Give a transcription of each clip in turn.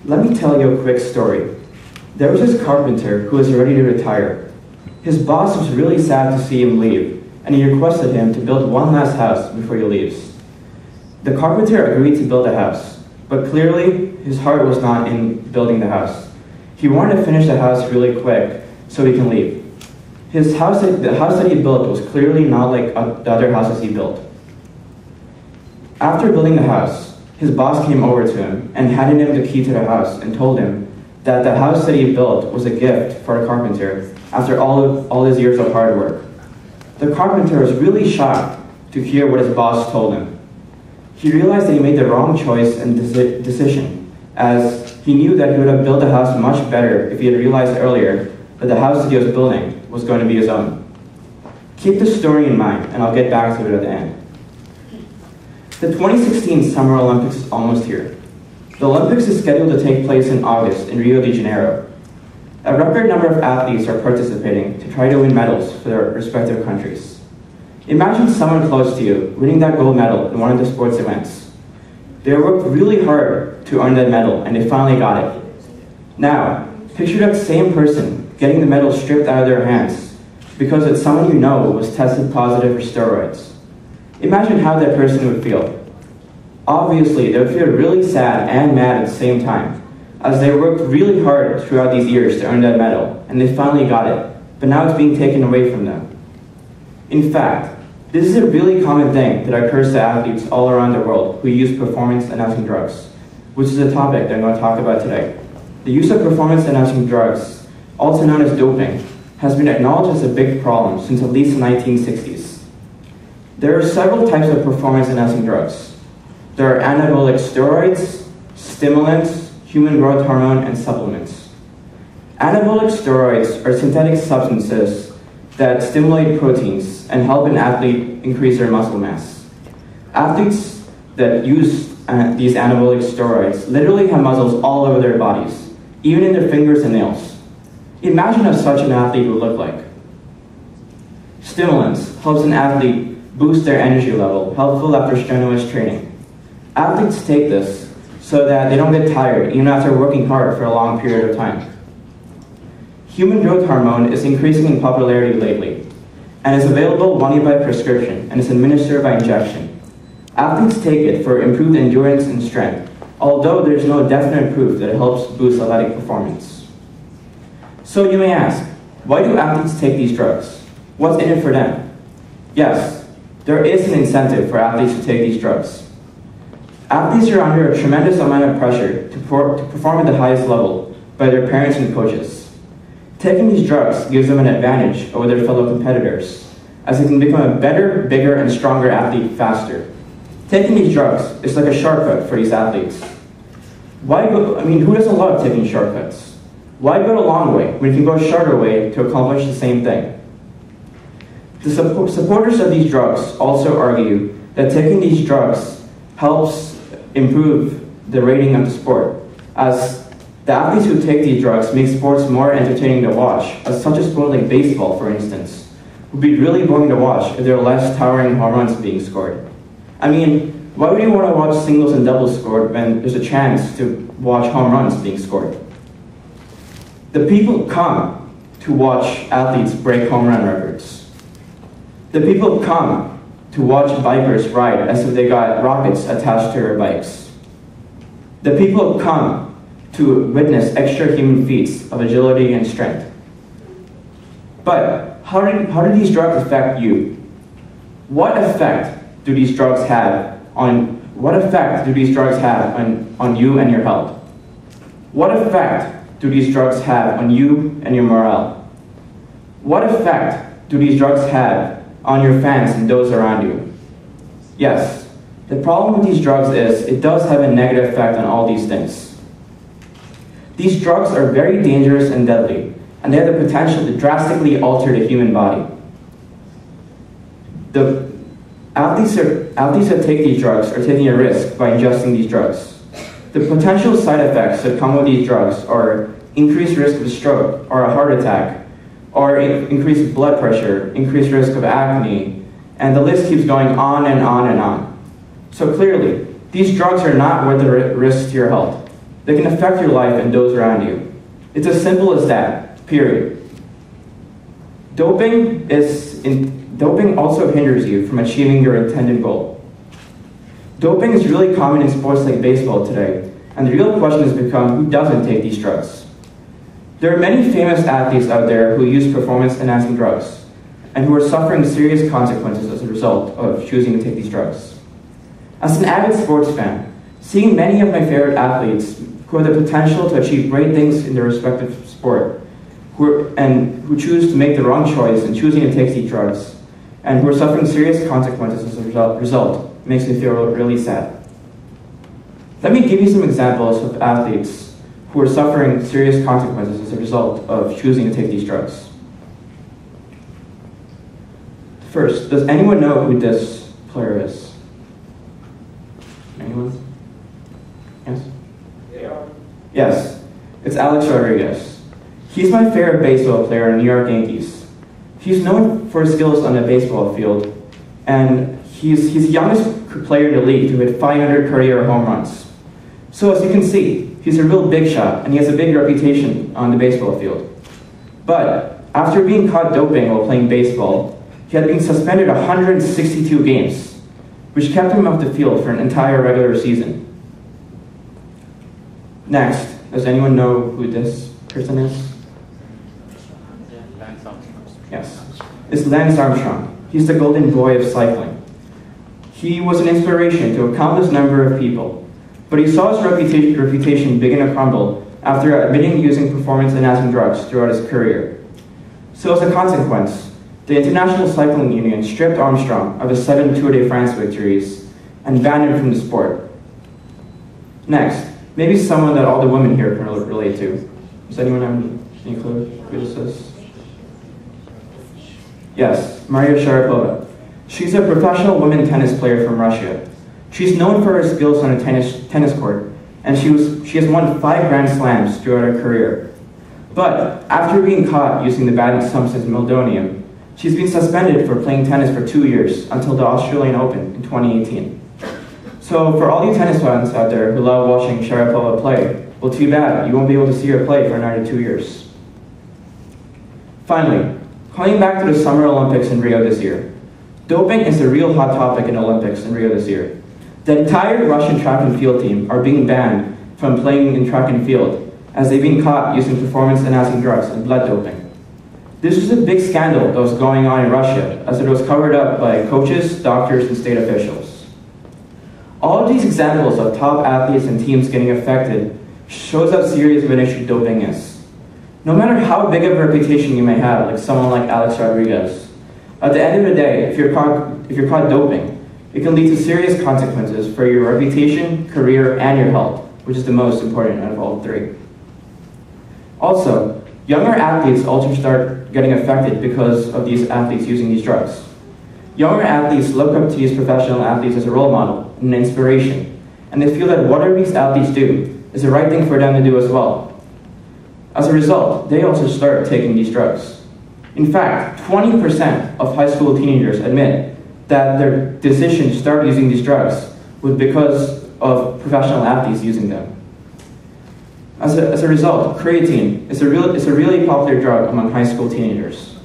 Let me tell you a quick story. There was this carpenter who was ready to retire. His boss was really sad to see him leave, and he requested him to build one last house before he leaves. The carpenter agreed to build a house, but clearly his heart was not in building the house. He wanted to finish the house really quick so he can leave. The house that he built was clearly not like the other houses he built. After building the house, his boss came over to him and handed him the key to the house and told him that the house that he built was a gift for a carpenter after all his years of hard work. The carpenter was really shocked to hear what his boss told him. He realized that he made the wrong choice and decision, as he knew that he would have built the house much better if he had realized earlier that the house that he was building was going to be his own. Keep this story in mind, and I'll get back to it at the end. The 2016 Summer Olympics is almost here. The Olympics is scheduled to take place in August in Rio de Janeiro. A record number of athletes are participating to try to win medals for their respective countries. Imagine someone close to you winning that gold medal in one of the sports events. They worked really hard to earn that medal, and they finally got it. Now, picture that same person getting the medal stripped out of their hands because it's someone you know was tested positive for steroids. Imagine how that person would feel. Obviously, they would feel really sad and mad at the same time, as they worked really hard throughout these years to earn that medal, and they finally got it, but now it's being taken away from them. In fact, this is a really common thing that occurs to athletes all around the world who use performance-enhancing drugs, which is a topic that I'm going to talk about today. The use of performance-enhancing drugs, also known as doping, has been acknowledged as a big problem since at least the 1960s. There are several types of performance-enhancing drugs. There are anabolic steroids, stimulants, human growth hormone, and supplements. Anabolic steroids are synthetic substances that stimulate proteins and help an athlete increase their muscle mass. Athletes that use these anabolic steroids literally have muscles all over their bodies, even in their fingers and nails. Imagine how such an athlete would look like. Stimulants helps an athlete boost their energy level, helpful after strenuous training. Athletes take this so that they don't get tired even after working hard for a long period of time. Human growth hormone is increasing in popularity lately and is available only by prescription and is administered by injection. Athletes take it for improved endurance and strength, although there is no definite proof that it helps boost athletic performance. So you may ask, why do athletes take these drugs? What's in it for them? Yes, there is an incentive for athletes to take these drugs. Athletes are under a tremendous amount of pressure to perform at the highest level by their parents and coaches. Taking these drugs gives them an advantage over their fellow competitors, as they can become a better, bigger, and stronger athlete faster. Taking these drugs is like a shortcut for these athletes. Who doesn't love taking shortcuts? Why go the long way when you can go a shorter way to accomplish the same thing? The supporters of these drugs also argue that taking these drugs helps improve the rating of the sport, as the athletes who take these drugs make sports more entertaining to watch, as such a sport like baseball, for instance, would be really boring to watch if there were less towering home runs being scored. I mean, why would you want to watch singles and doubles scored when there's a chance to watch home runs being scored? The people come to watch athletes break home run records. The people come to watch bikers ride as if they got rockets attached to their bikes. The people come to witness extra human feats of agility and strength. But how do these drugs affect you? What effect do these drugs have on you and your health? What effect do these drugs have on you and your morale? What effect do these drugs have on your fans and those around you? Yes, the problem with these drugs is it does have a negative effect on all these things. These drugs are very dangerous and deadly, and they have the potential to drastically alter the human body. The athletes that take these drugs are taking a risk by ingesting these drugs. The potential side effects that come with these drugs are increased risk of stroke or a heart attack, or increased blood pressure, increased risk of acne, and the list keeps going on and on and on. So clearly, these drugs are not worth the risk to your health. They can affect your life and those around you. It's as simple as that, period. Doping also hinders you from achieving your intended goal. Doping is really common in sports like baseball today, and the real question has become who doesn't take these drugs. There are many famous athletes out there who use performance-enhancing drugs, and who are suffering serious consequences as a result of choosing to take these drugs. As an avid sports fan, seeing many of my favorite athletes who have the potential to achieve great things in their respective sport, who choose to make the wrong choice in choosing to take these drugs, and who are suffering serious consequences as a result, makes me feel really sad. Let me give you some examples of athletes who are suffering serious consequences as a result of choosing to take these drugs. First, does anyone know who this player is? Anyone? Yes? Yeah. Yes, it's Alex Rodriguez. He's my favorite baseball player in the New York Yankees. He's known for his skills on the baseball field, and he's the youngest player in the league to hit 500 career home runs. So as you can see, he's a real big shot, and he has a big reputation on the baseball field. But after being caught doping while playing baseball, he had been suspended 162 games, which kept him off the field for an entire regular season. Next, does anyone know who this person is? Yes, it's Lance Armstrong. He's the golden boy of cycling. He was an inspiration to a countless number of people, but he saw his reputation begin to crumble after admitting using performance-enhancing drugs throughout his career. So as a consequence, the International Cycling Union stripped Armstrong of his 7 Tour de France victories and banned him from the sport. Next, maybe someone that all the women here can relate to. Does anyone have any clue who this is? Yes, Maria Sharapova. She's a professional women's tennis player from Russia. She's known for her skills on a tennis court, and she has won 5 Grand Slams throughout her career. But after being caught using the banned substance meldonium, she's been suspended for playing tennis for 2 years until the Australian Open in 2018. So for all you tennis fans out there who love watching Sharapova play, well, too bad, you won't be able to see her play for another 2 years. Finally, coming back to the Summer Olympics in Rio this year, doping is a real hot topic in the Olympics in Rio this year. The entire Russian track and field team are being banned from playing in track and field as they've been caught using performance-enhancing drugs and blood doping. This was a big scandal that was going on in Russia as it was covered up by coaches, doctors, and state officials. All of these examples of top athletes and teams getting affected shows how serious of an issue doping is. No matter how big of a reputation you may have, like someone like Alex Rodriguez, at the end of the day, if you're caught doping, it can lead to serious consequences for your reputation, career, and your health, which is the most important out of all 3. Also, younger athletes also start getting affected because of these athletes using these drugs. Younger athletes look up to these professional athletes as a role model and an inspiration, and they feel that whatever these athletes do is the right thing for them to do as well. As a result, they also start taking these drugs. In fact, 20% of high school teenagers admit that their decision to start using these drugs was because of professional athletes using them. As a result, creatine is a really popular drug among high school teenagers.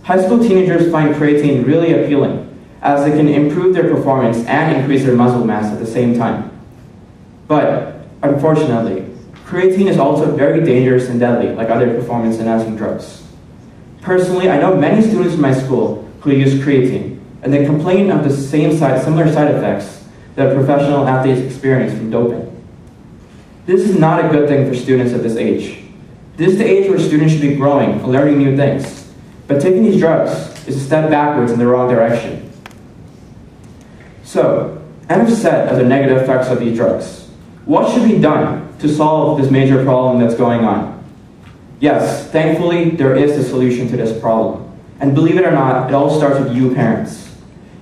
High school teenagers find creatine really appealing, as it can improve their performance and increase their muscle mass at the same time. But, unfortunately, creatine is also very dangerous and deadly, like other performance-enhancing drugs. Personally, I know many students in my school who use creatine, and they complain of the similar side effects that professional athletes experience from doping. This is not a good thing for students at this age. This is the age where students should be growing and learning new things, but taking these drugs is a step backwards in the wrong direction. So, enough said of the negative effects of these drugs. What should be done to solve this major problem that's going on? Yes, thankfully, there is a solution to this problem. And believe it or not, it all starts with you parents.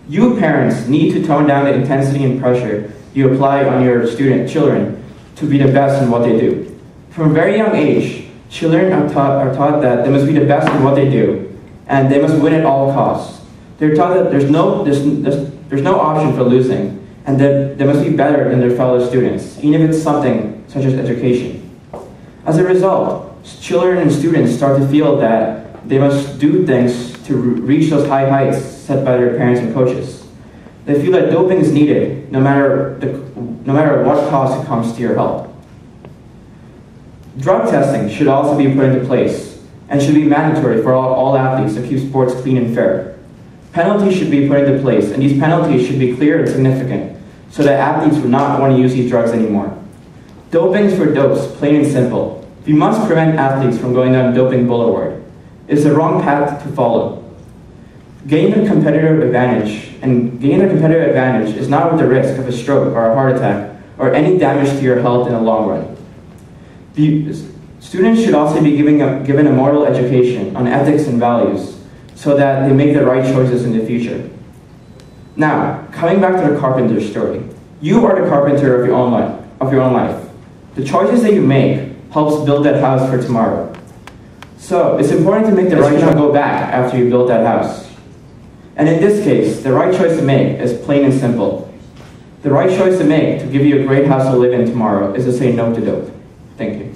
You parents need to tone down the intensity and pressure you apply on your children to be the best in what they do. From a very young age, children are taught that they must be the best in what they do, and they must win at all costs. They're taught that there's no option for losing, and that they must be better than their fellow students, even if it's something such as education. As a result, children and students start to feel that they must do things to reach those high heights set by their parents and coaches. They feel that doping is needed, no matter what cost it comes to your health. Drug testing should also be put into place and should be mandatory for all athletes to keep sports clean and fair. Penalties should be put into place, and these penalties should be clear and significant so that athletes would not want to use these drugs anymore. Doping is for dopes, plain and simple. We must prevent athletes from going down doping boulevard. It's the wrong path to follow. Gaining a competitive advantage is not with the risk of a stroke or a heart attack or any damage to your health in the long run. The students should also be given a moral education on ethics and values so that they make the right choices in the future. Now, coming back to the carpenter story. You are the carpenter of your own life. The choices that you make helps build that house for tomorrow. So, it's important to make the right choice to go back after you build that house. And in this case, the right choice to make is plain and simple. The right choice to make to give you a great house to live in tomorrow is to say no to dope. Thank you.